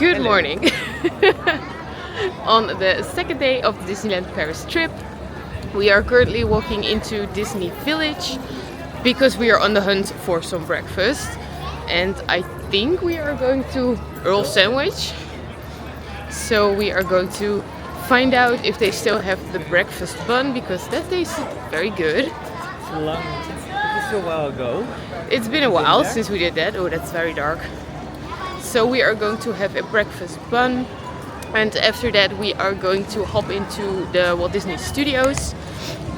Good morning. On the second day of the Disneyland Paris trip, we are currently walking into Disney Village because we are on the hunt for some breakfast. And I think we are going to Earl Sandwich. So we are going to find out if they still have the breakfast bun because that tasted very good. It's a while ago. It's been a while since we did that. Oh, that's very dark. So we are going to have a breakfast bun, and after that we are going to hop into the Walt Disney Studios.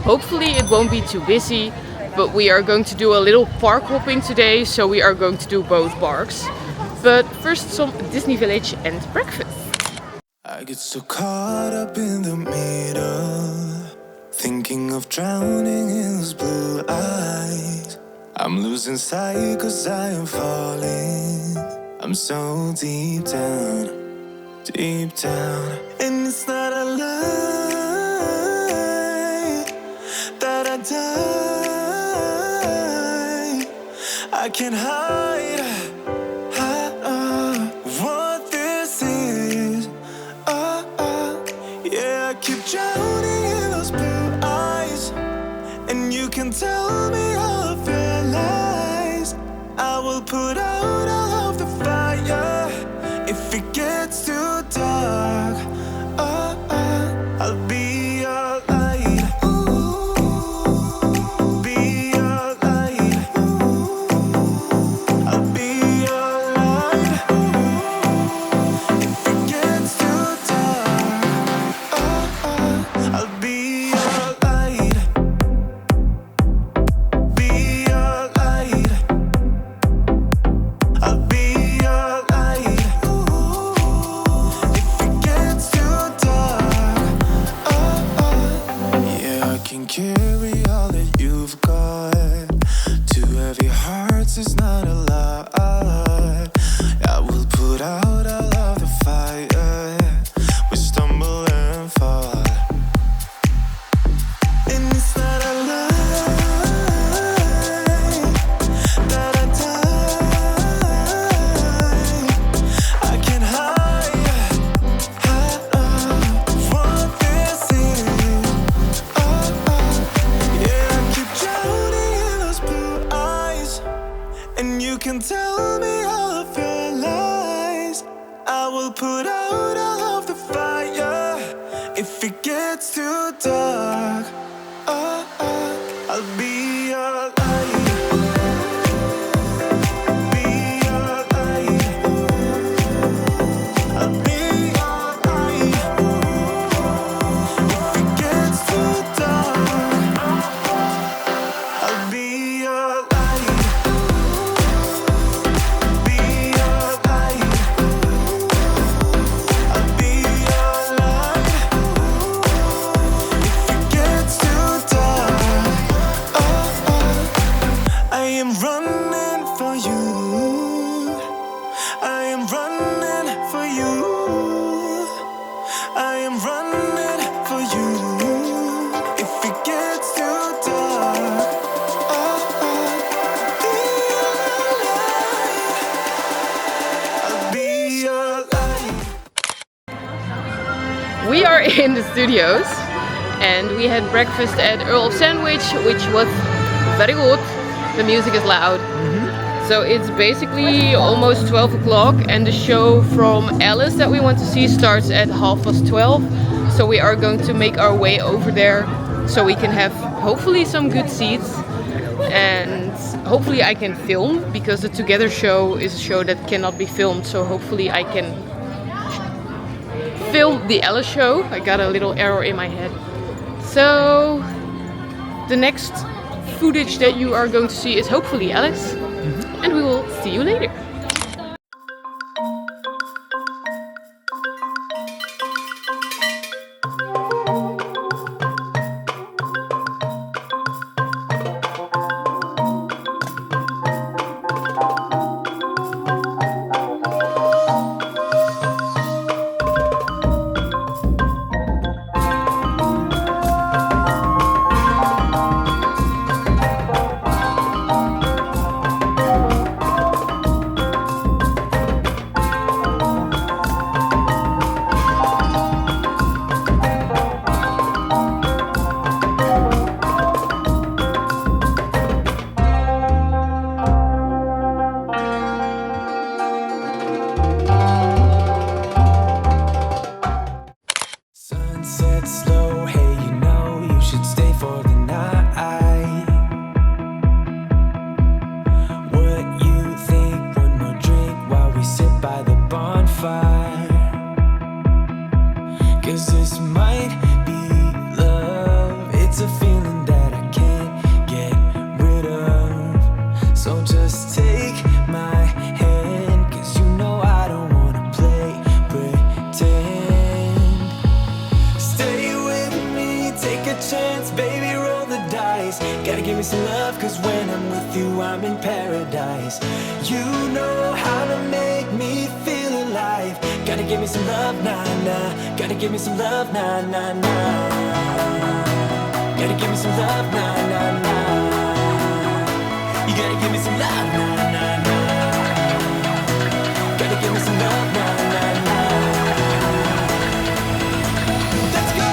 Hopefully it won't be too busy, but we are going to do a little park hopping today, so we are going to do both parks. But first some Disney Village and breakfast. I get so caught up in the middle, thinking of drowning in those blue eyes. I'm losing sight 'cause I am falling. I'm so deep down, and it's not a lie that I die. I can't hide what this is. Yeah, I keep drowning in those blue eyes, and you can tell me all of your lies. I will put out all of the fire if it gets too dark. I'll be your light. Be your light. I'll be your light. If it gets too dark, I'll be your light. Be your light. I'll be your light. If it gets too dark, yeah, I can carry all that you've got. Two heavy hearts is not a lot. I will put out all of the fire. We stumble and fall, and it's not a lie that I die. I can't hide what this is. Yeah, I keep drowning in those blue eyes, and you can tell me all of your lies. I will put out all of the fire if it gets too dark. I'll be your light. Be your light. I'll be your light. If it gets too dark, I'll be your light. Be your light. I'll be your light. If it gets too dark, I am running for you. I am running for you. I am running for you. If it gets too dark, I'll be your light. We are in the studios and we had breakfast at Earl Sandwich, which was very good. The music is loud. So it's basically almost 12 o'clock and the show from Alice that we want to see starts at 12:30. So we are going to make our way over there so we can have hopefully some good seats, and hopefully I can film because the Together show is a show that cannot be filmed, so hopefully I can film the Alice show. I got a little error in my head. So the next footage that you are going to see is hopefully Alice, and we will see you later. when I'm with you, I'm in paradise. You know how to make me feel alive. Gotta give me some love, nah, nah. Gotta give me some love, nah, nah, nah. Gotta give me some love, nah, nah, nah. You gotta give me some love, nah, nah, nah. Gotta give me some love, nah, nah, nah. Let's go!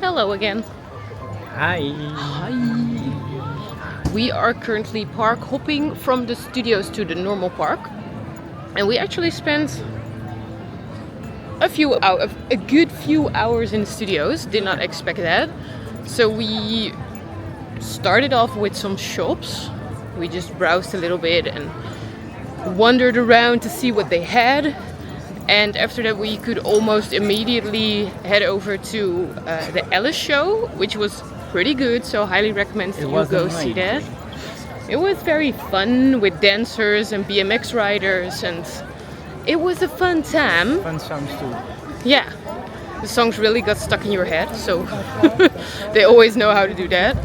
Hello again. Hi. We are currently park hopping from the studios to the normal park, and we actually spent a good few hours in the studios. Did not expect that. So we started off with some shops. We just browsed a little bit and wandered around to see what they had. And after that we could almost immediately head over to the Alice show, which was pretty good, so highly recommend you go see that. It was very fun with dancers and BMX riders, and it was a fun time. Fun songs too. Yeah, the songs really got stuck in your head, so they always know how to do that.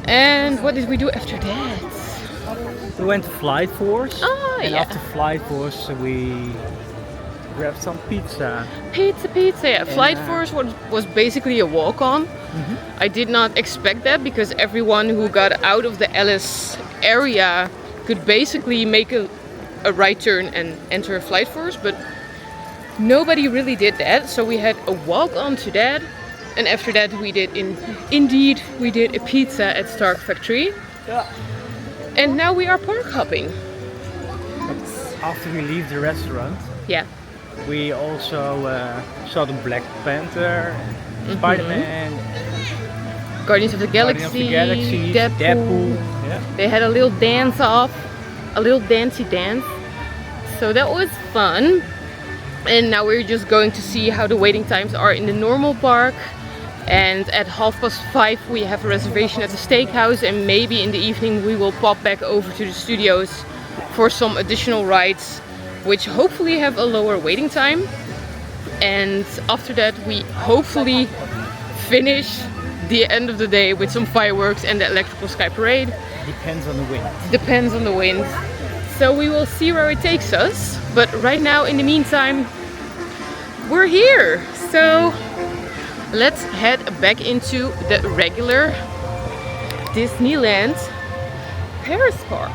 And what did we do after that? We went to Flight Force. Oh, and yeah. after Flight Force we grabbed some pizza. Pizza, yeah. Flight Force was basically a walk-on. I did not expect that because everyone who got out of the Alice area could basically make a right turn and enter Flight Force, but nobody really did that. So we had a walk-on to that, and after that we did a pizza at Stark Factory. Yeah. And now we are park hopping. After we leave the restaurant, Yeah. we also saw the Black Panther, Spider-Man, Guardians of the Galaxy, Deadpool. Yeah. They had a little dance-off, a little dancey dance. So that was fun. And now we're just going to see how the waiting times are in the normal park. And at 5:30 we have a reservation at the steakhouse, and maybe in the evening we will pop back over to the studios for some additional rides, which hopefully have a lower waiting time. And after that we hopefully finish the end of the day with some fireworks and the electrical sky parade. Depends on the wind. Depends on the wind. So we will see where it takes us. But right now, in the meantime, we're here. So let's head back into the regular Disneyland Paris park.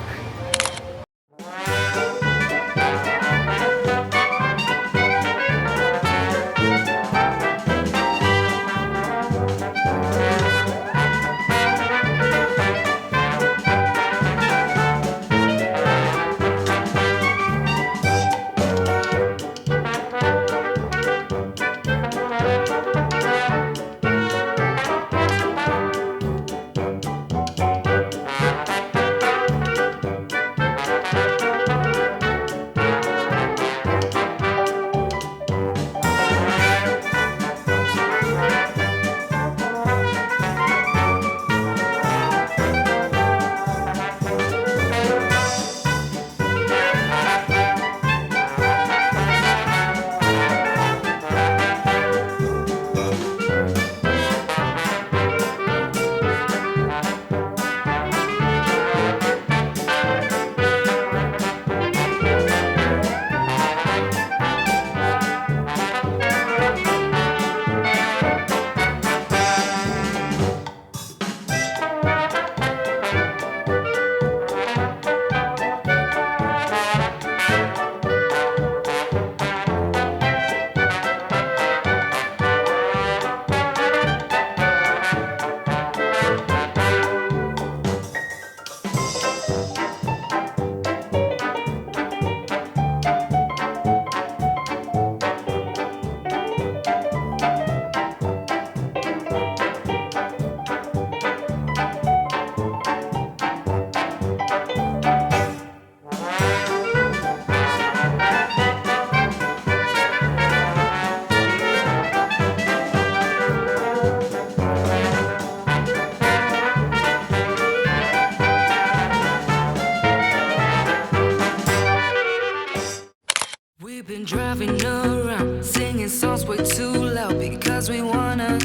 We've been driving around, singing songs way too loud because we wanna.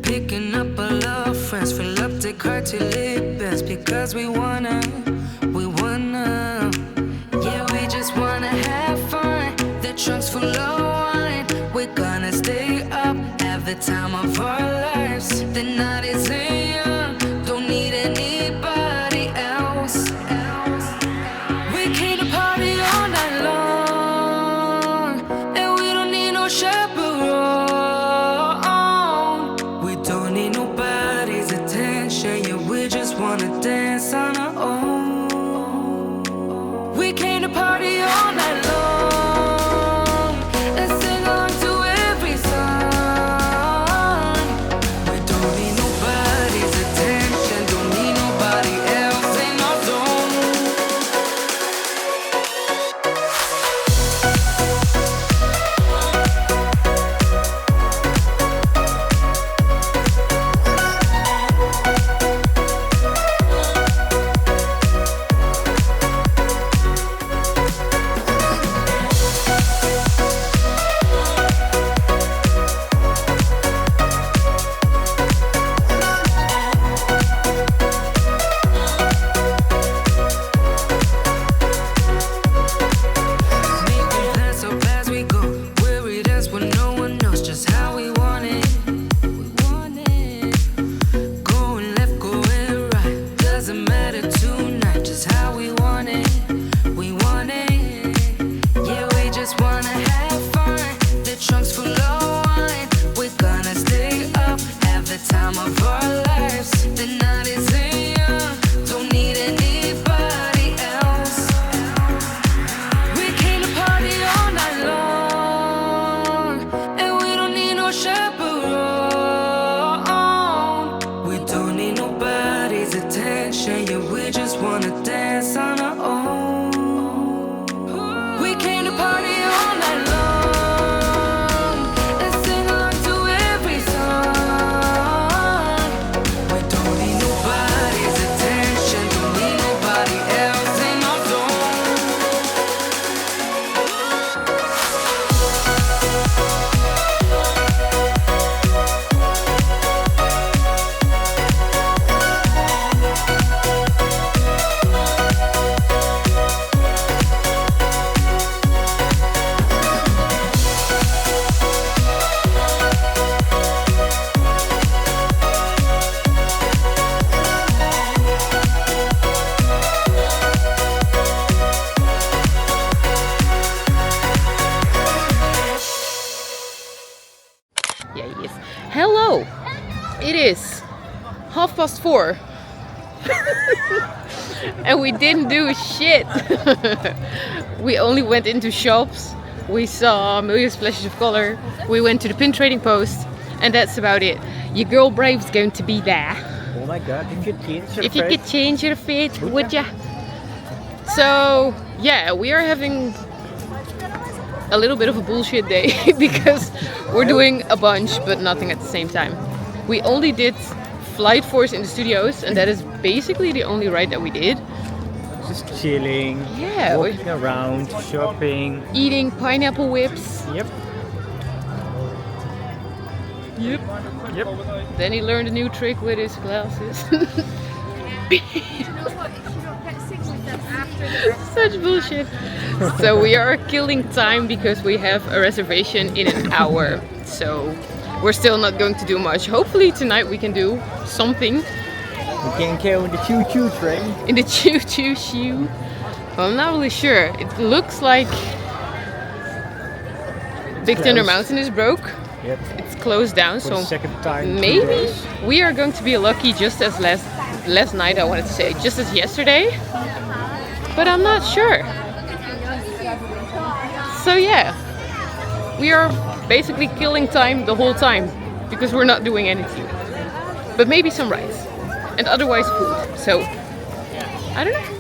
Picking up all our friends, fill up the car till it bends because we wanna. Yeah, we just wanna have fun. The trunk's full of wine. We're gonna stay up, have the time of our lives. The night is young, don't need anybody else. We came to party all night long, and we don't need no chaperone. We don't need nobody's attention, yeah, we just wanna dance on our own. We came to party all night long, and sing along to every song. Yes. Hello. It is 4:30. And we didn't do shit. We only went into shops. We saw million splashes of color. We went to the pin trading post. And that's about it. Your girl Brave's going to be there. Oh my god, If you could change your fit, would ya? So, yeah, we are having a little bit of a bullshit day because we're doing a bunch but nothing at the same time. We only did Flight Force in the studios, and that is basically the only ride that we did. Just chilling, Yeah, walking around, shopping. eating pineapple whips. Yep. Yep. Yep. Then he learned a new trick with his glasses. Such bullshit. So we are killing time because we have a reservation in an hour. So we're still not going to do much. Hopefully tonight we can do something. We can go in the choo-choo train. In the choo-choo shoe. Well, I'm not really sure. It looks like Big Thunder closed. Mountain is broke. Yep. It's closed down, For so the second time. in 2 maybe days. we are going to be lucky just as last night, I wanted to say, just as yesterday. But I'm not sure. So yeah, we are basically killing time the whole time because we're not doing anything. But maybe some rides and otherwise food. So I don't know.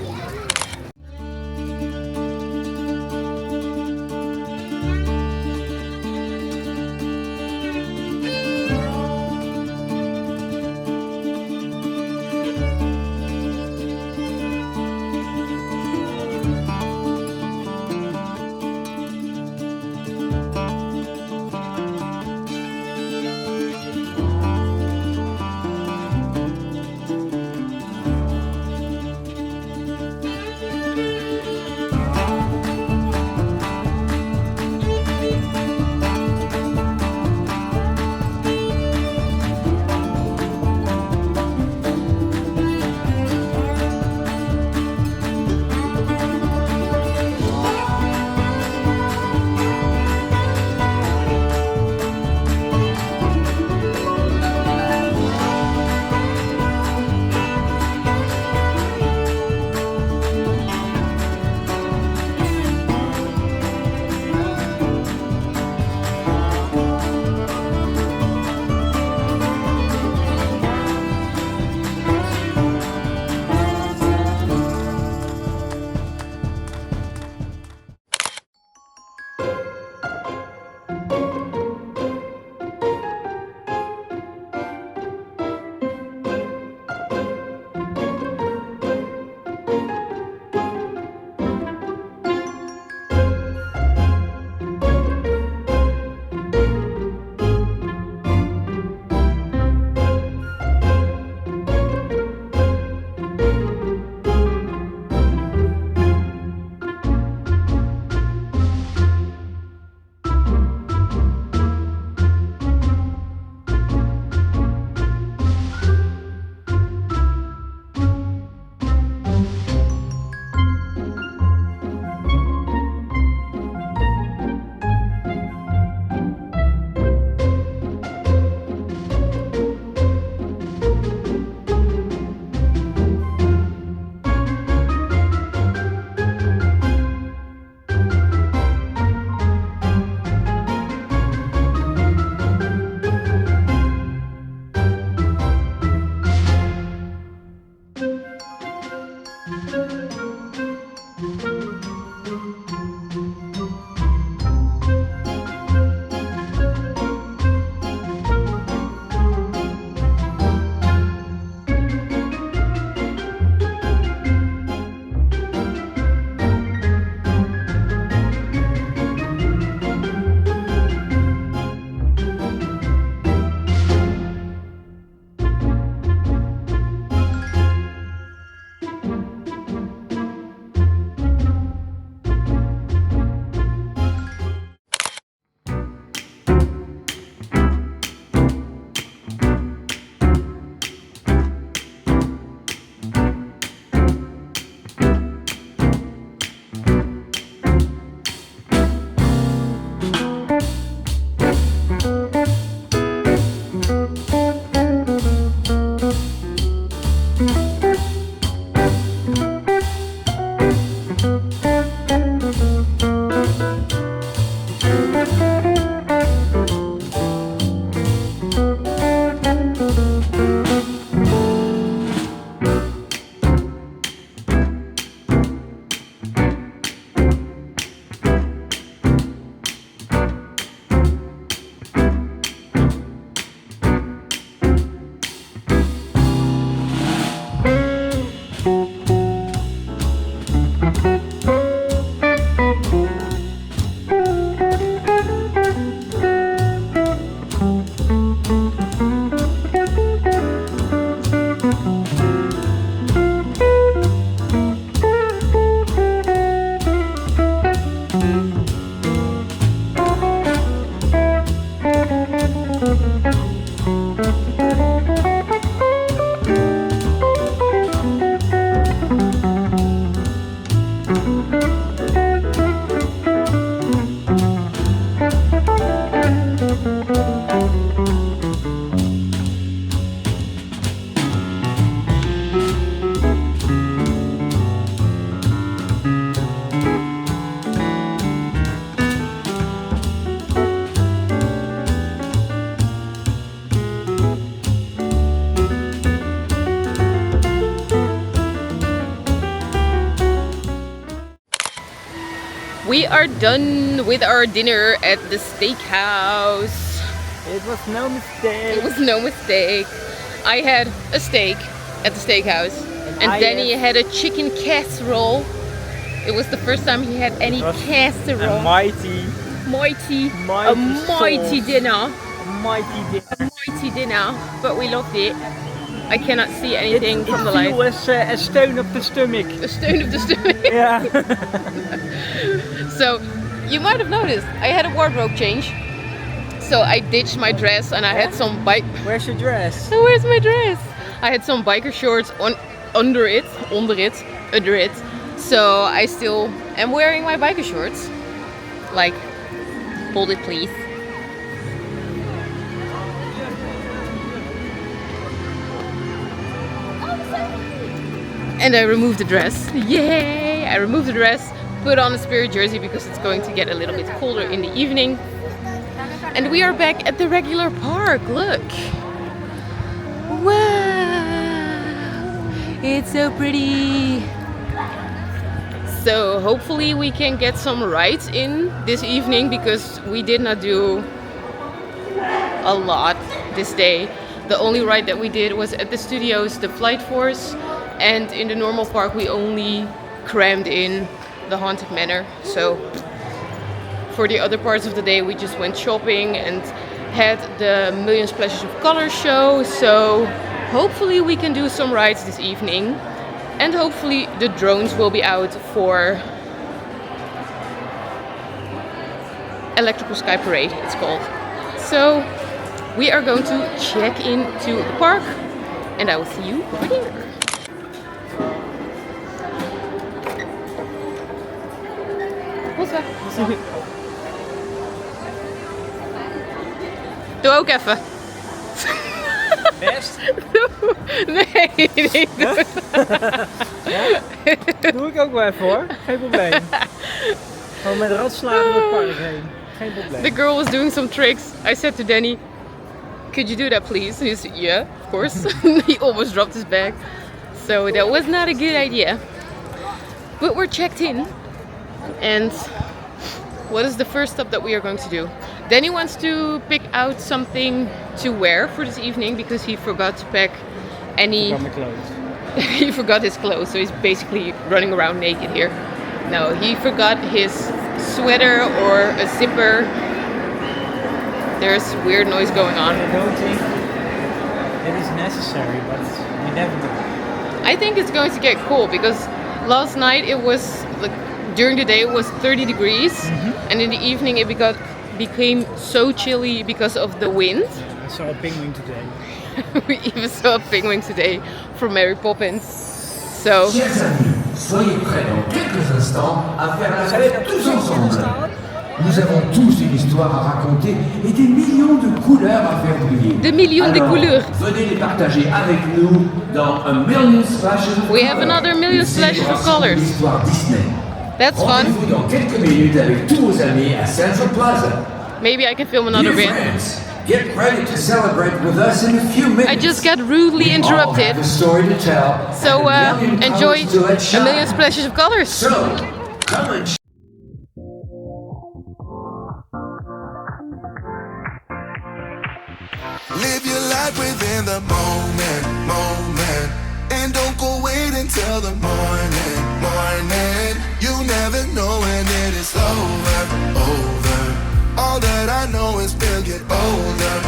We are done with our dinner at the steakhouse. It was no mistake. It was no mistake. I had a steak at the steakhouse, and Danny had a chicken casserole. It was the first time he had any casserole. A mighty dinner. Mighty dinner. Mighty dinner, but we loved it. I cannot see anything from the light. It was a stone of the stomach. A stone of the stomach. Yeah. So, you might have noticed, I had a wardrobe change. So I ditched my dress and I had some bike. Where's your dress? Where's my dress? I had some biker shorts under it. So I still am wearing my biker shorts. Like, hold it please. And I removed the dress. Yay! I removed the dress, put on a Spirit jersey because it's going to get a little bit colder in the evening. And we are back at the regular park. Look. Wow! It's so pretty. So hopefully we can get some rides in this evening because we did not do a lot this day. The only ride that we did was at the studios, the Flight Force. And in the normal park we only crammed in the Haunted Manor. So for the other parts of the day we just went shopping and had the Million Splashes of Color show. So hopefully we can do some rides this evening. And hopefully the drones will be out for Electrical Sky Parade, it's called. So we are going to check into the park and I will see you over there. Doe ook even. Best? Nee, niet doen. Ja? Doe ik ook wel even hoor, geen probleem. Gewoon met ratslagen door het park heen, geen probleem. The girl was doing some tricks. I said to Danny, could you do that please? He said, yeah, of course. He almost dropped his bag. So that was not a good idea. But we're checked in. And what is the first stop that we are going to do? Danny wants to pick out something to wear for this evening because he forgot to pack any... Forgot my clothes. He forgot his clothes, so he's basically running around naked here. No, he forgot his sweater or a zipper. There's weird noise going on. I don't think it is necessary, but we never know. I think it's going to get cool because last night it was like during the day it was 30 degrees and in the evening it became so chilly because of the wind. Yeah, I saw a penguin today. We even saw a penguin today from Mary Poppins. So Chers amis, soyez prêts dans quelques instants à faire la fête tous ensemble. Nous avons tous une histoire à raconter et des millions de couleurs à faire briller. Des millions de couleurs. Venez les partager avec nous dans A Million Splashes of We have another Million Splashes of Colors. L'histoire Disney. That's fun. Rendez-vous dans quelques minutes avec tous vos amis à Central Plaza. Maybe I can film another Dear bit. friends, get ready to celebrate with us in a few minutes. I just got rudely We all interrupted. have a story to tell. So and a million enjoy colors to let A shine. Million Splashes of Colors. So, come and Live your life within the moment. And don't go wait until the morning. You never know when it is over. All that I know is we'll get older.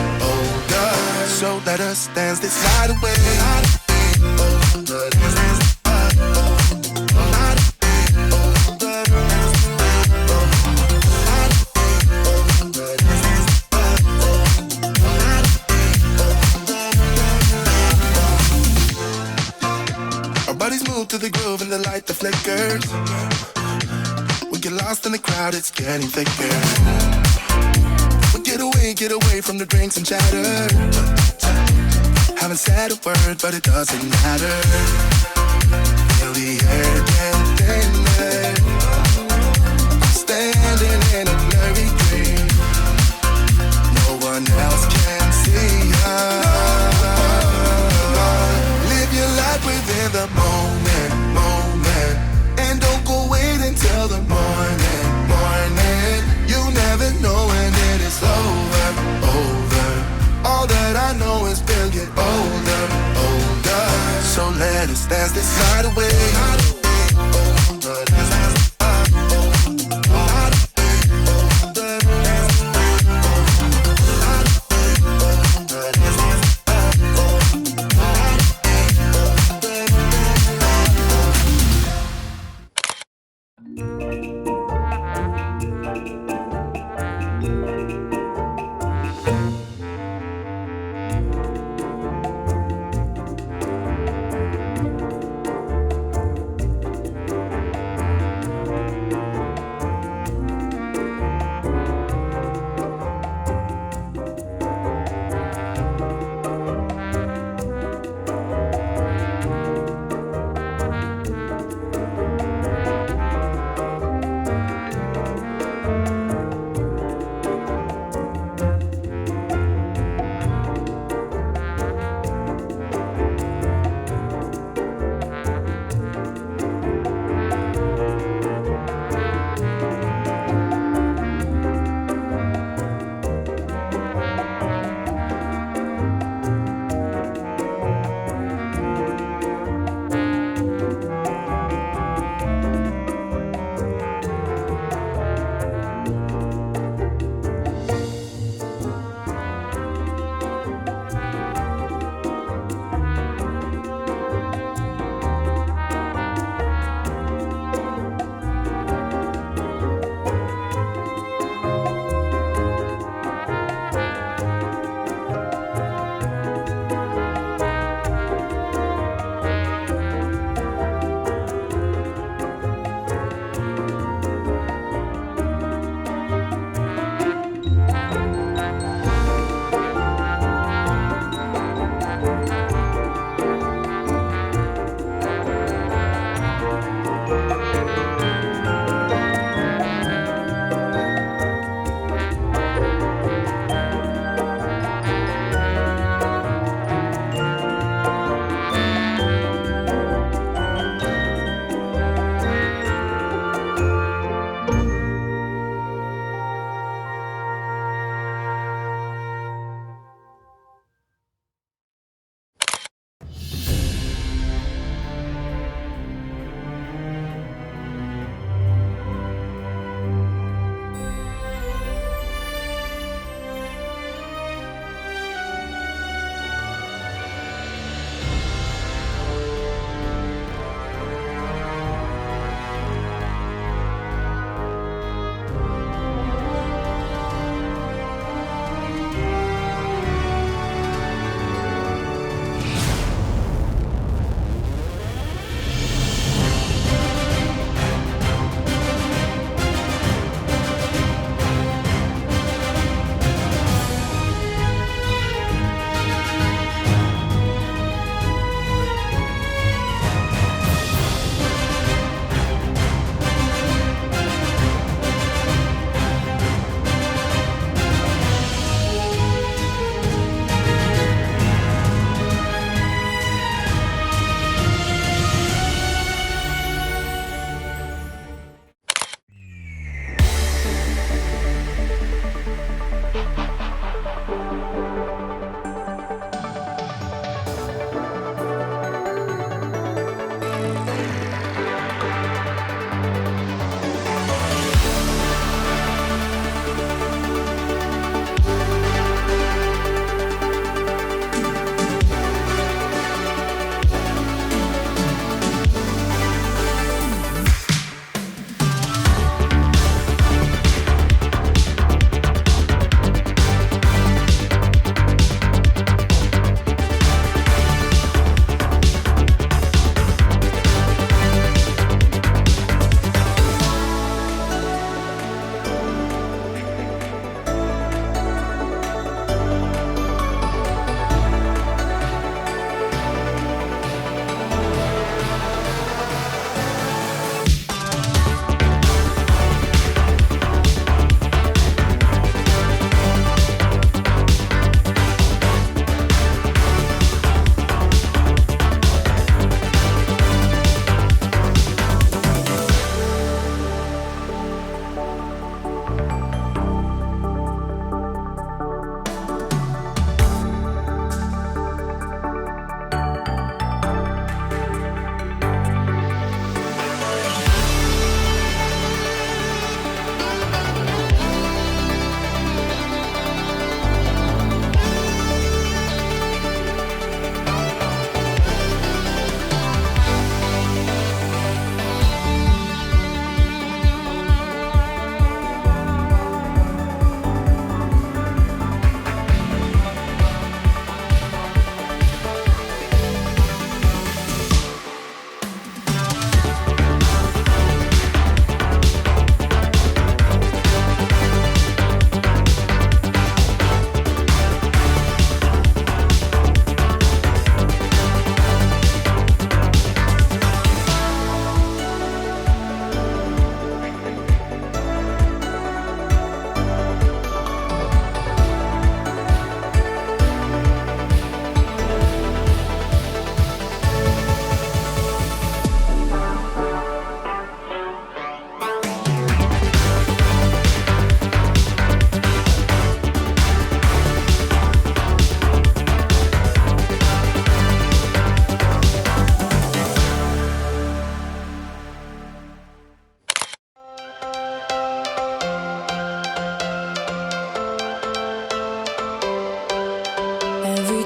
So let us dance this night away. Bodies move to the groove and the light that flickers. We get lost in the crowd, it's getting thicker. We Get away from the drinks and chatter. Haven't said a word, but it doesn't matter. Feel the air get thinner. Standing in a blurry dream. No one else can see us. Live your life within the moment, moment. And don't go wait until the morning, morning. You never know when it is over, over. All that I know is we'll get older, older. So let us dance this night away, older.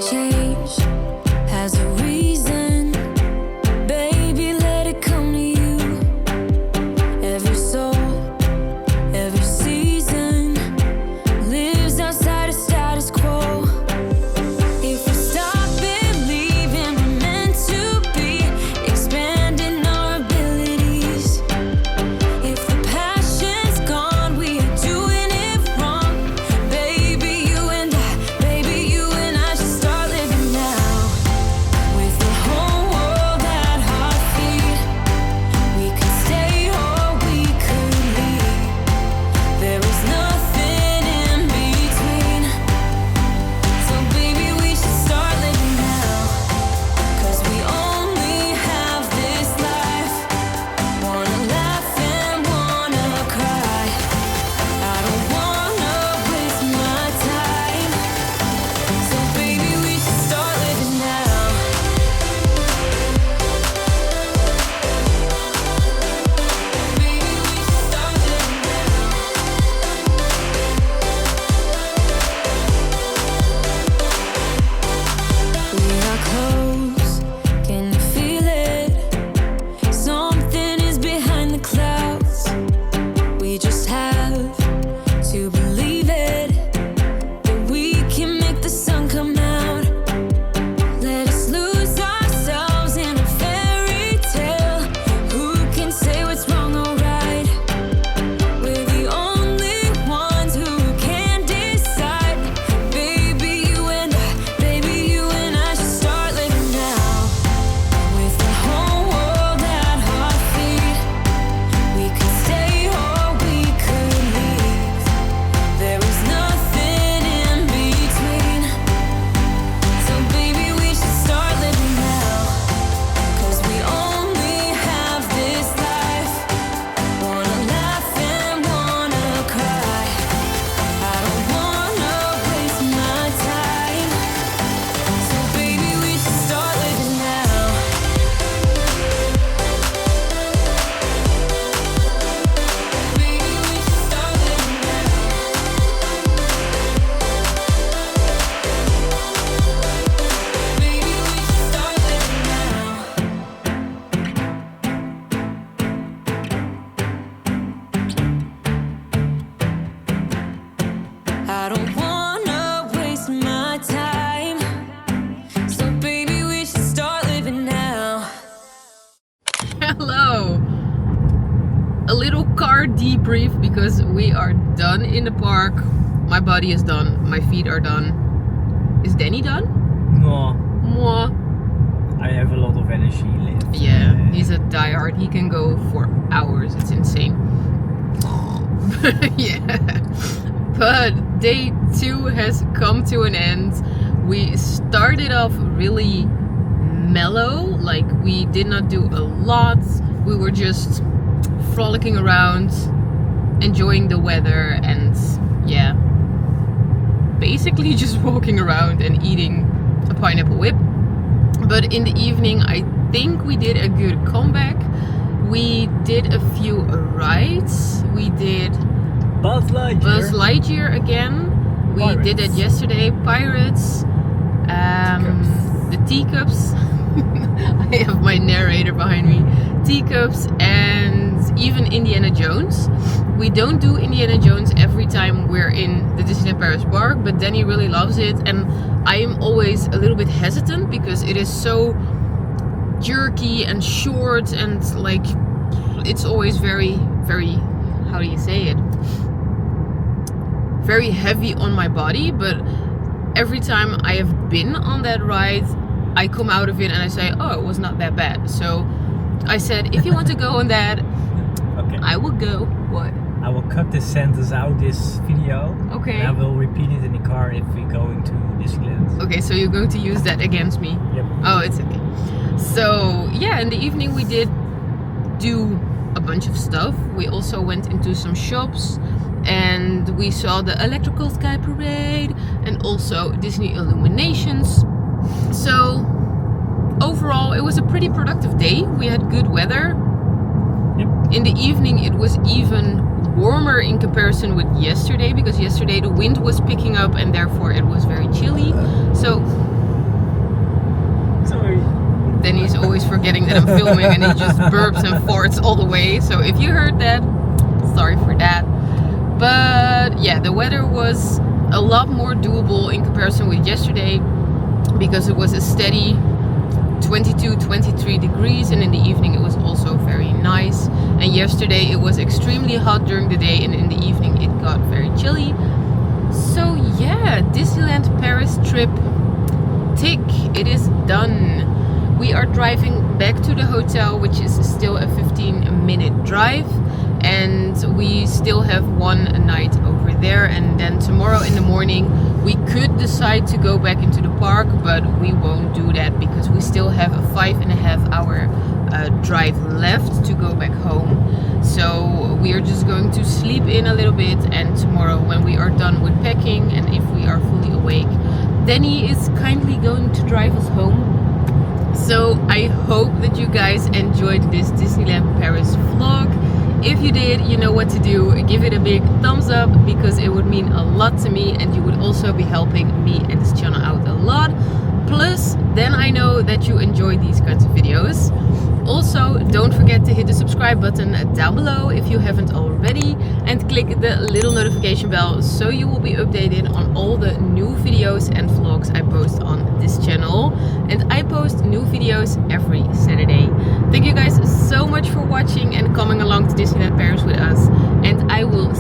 change has a reason. Baby, let it come to you. Every soul, every season lives outside of status quo. If we stop believing we're meant to be, expanding our abilities. If the passion's gone, we are doing it wrong. Baby, you and I should start living now. With the whole world at our feet, we could stay or we could leave. There is nothing in between. So baby, we should start living now. 'Cause we only have this life. Wanna laugh and wanna cry. I don't wanna waste my time. So baby, we should start living now. Baby, we should start living now. We are close, can you feel it? Something is behind the clouds. We just have to believe it, that we can make the sun come out. Let us lose ourselves in a fairy tale. Who can say what's wrong or right? We're the only ones who can decide. Baby, you and I should start living now. With the whole world at our feet, we could stay or we could leave. There is nothing in between. So baby, we should start living now. 'Cause we only have this life. Wanna laugh and wanna cry. I don't wanna waste my time. So baby, we should start living now. Baby, we should start living now. Baby, we should start living now. I don't wanna waste my time. So baby, we should start living now. Hello! A little car debrief because we are done in the park. My body is done, my feet are done. Is Danny done? No, Moi. I have a lot of energy left. Yeah, he's a diehard. He can go for hours. It's insane. Yeah. But day 2 has come to an end. We started off really mellow. Like, we did not do a lot. We were just frolicking around, enjoying the weather, and yeah, basically just walking around and eating a pineapple whip. But in the evening, I think we did a good comeback. We did a few rides. We did Buzz Lightyear again. We Pirates. did it yesterday. Pirates. The teacups. I have my narrator behind me. Teacups and even Indiana Jones. We don't do Indiana Jones every time we're in the Disneyland Paris park, but Danny really loves it, and I am always a little bit hesitant because it is so jerky and short, and like it's always very, very, how do you say it? Very heavy on my body. But every time I have been on that ride, I come out of it and I say, oh, it was not that bad. So I said, if you want to go on that, Okay. I will go. What? I will cut this sentence out this video. Okay. And I will repeat it in the car if we go into Disneyland. Okay, so you're going to use that against me? Yep. Oh, it's okay. So yeah, in the evening we did do a bunch of stuff. We also went into some shops and we saw the electrical sky parade and also Disney illuminations. So overall it was a pretty productive day. We had good weather. Yep. In the evening it was even warmer in comparison with yesterday, because yesterday the wind was picking up and therefore it was very chilly. So then he's always forgetting that I'm filming and he just burps and farts all the way. So if you heard that, sorry for that. But yeah, the weather was a lot more doable in comparison with yesterday, because it was a steady 22-23 degrees, and in the evening it was also very nice. And yesterday it was extremely hot during the day, and in the evening it got very chilly. So yeah, Disneyland Paris trip, tick, it is done. We are driving back to the hotel, which is still a 15-minute drive, and we still have one night over there. And then tomorrow in the morning we could decide to go back into the park, but we won't do that because we still have a 5.5 hour drive left to go back home. So we are just going to sleep in a little bit, and tomorrow when we are done with packing and if we are fully awake, Danny is kindly going to drive us home. So I hope that you guys enjoyed this Disneyland Paris vlog. If you did, you know what to do. Give it a big thumbs up, because it would mean a lot to me, and you would also be helping me and this channel out a lot. Plus, then I know that you enjoy these kinds of videos. Also, don't forget to hit the subscribe button down below if you haven't already, and click the little notification bell so you will be updated on all the new videos and vlogs I post on this channel. And I post new videos every Saturday. Thank you guys so much for watching and coming along to Disneyland Paris with us, and I will